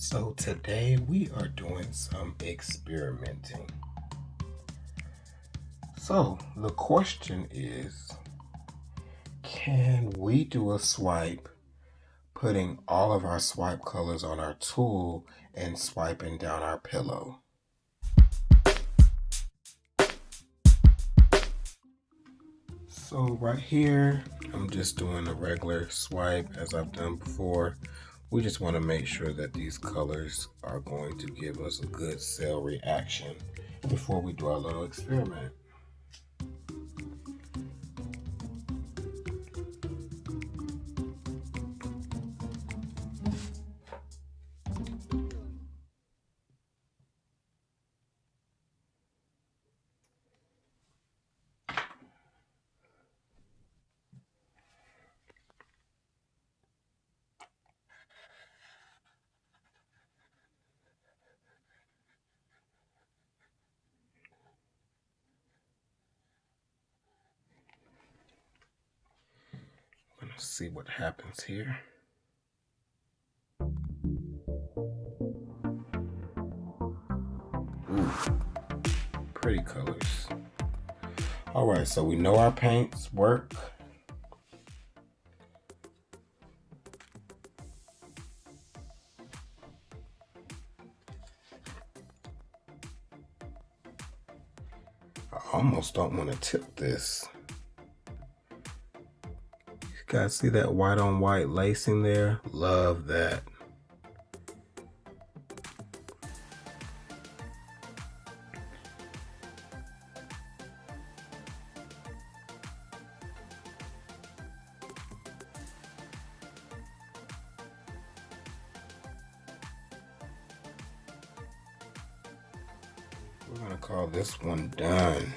So today we are doing some experimenting. So the question is, can we do a swipe putting all of our swipe colors on our tool and swiping down our pillow? So right here, I'm just doing a regular swipe as I've done before. We just want to make sure that these colors are going to give us a good cell reaction before we do our little experiment. Let's see what happens here. Ooh, pretty colors. All right, so we know our paints work. I almost don't want to tip this. You guys see that white on white lacing there? Love that. We're gonna call this one done.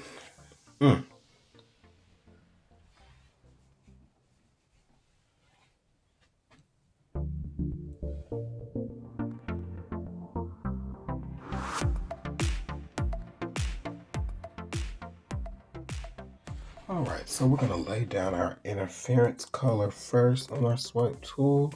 All right, so we're gonna lay down our interference color first on our swipe tool.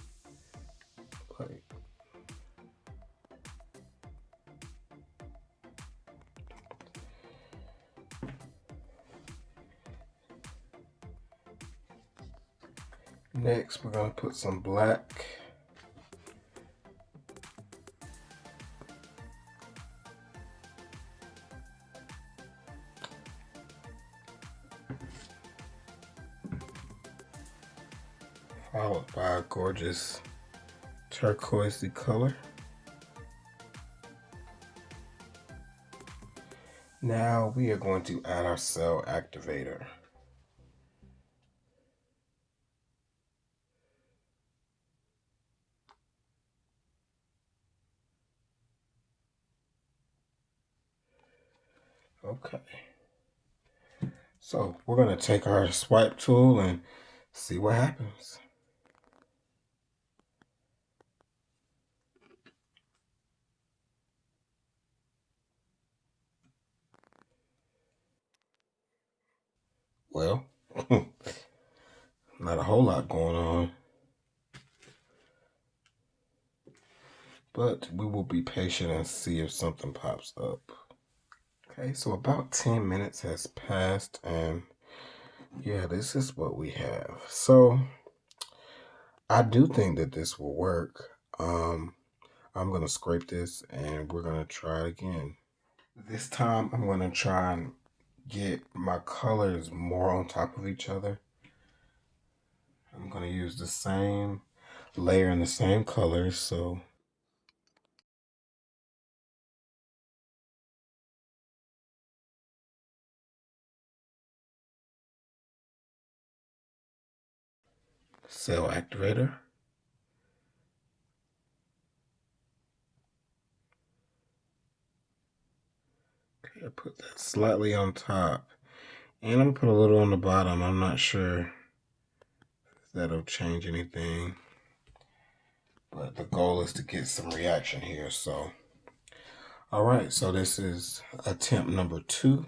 Next, we're gonna put some black. Followed by a gorgeous turquoisey color. Now we are going to add our cell activator. Okay. So we're going to take our swipe tool and see what happens. Well, not a whole lot going on, but we will be patient and see if something pops up. Okay, so about 10 minutes has passed, and yeah, this is what we have. So I do think that this will work. I'm going to scrape this and we're going to try it again. This time I'm going to try and get my colors more on top of each other. I'm going to use the same layer and the same colors, so cell activator. Okay, I put that slightly on top, and I'm going to put a little on the bottom. I'm not sure if that'll change anything, but the goal is to get some reaction here. So all right, so this is attempt number 2.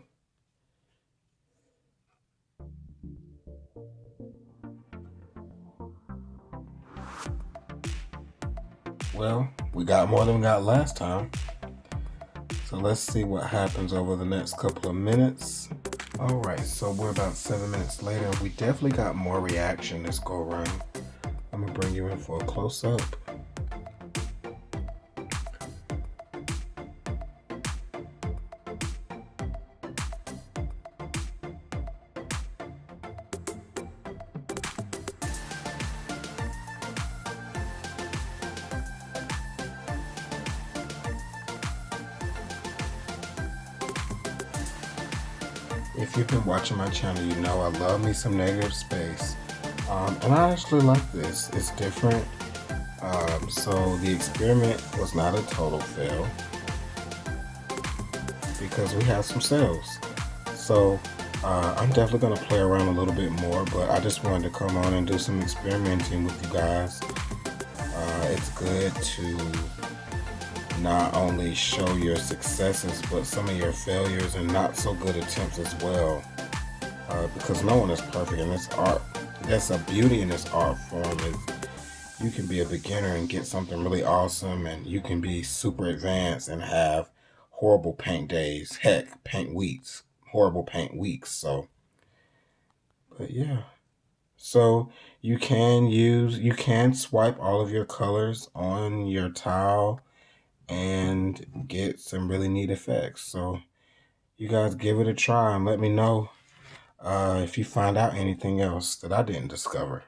Well, we got more than we got last time. So let's see what happens over the next couple of minutes. All right, so we're about 7 minutes later. We definitely got more reaction this go around. I'm gonna bring you in for a close-up. If you've been watching my channel, you know I love me some negative space. And I actually like this. It's different. So the experiment was not a total fail because we have some cells. So I'm definitely going to play around a little bit more, but I just wanted to come on and do some experimenting with you guys. It's good to not only show your successes, but some of your failures and not so good attempts as well. Because no one is perfect in this art. That's a beauty in this art form, is you can be a beginner and get something really awesome, and you can be super advanced and have horrible paint days, heck, paint weeks, horrible paint weeks. So, but yeah. So you can swipe all of your colors on your tile and get some really neat effects. So you guys give it a try and let me know if you find out anything else that I didn't discover.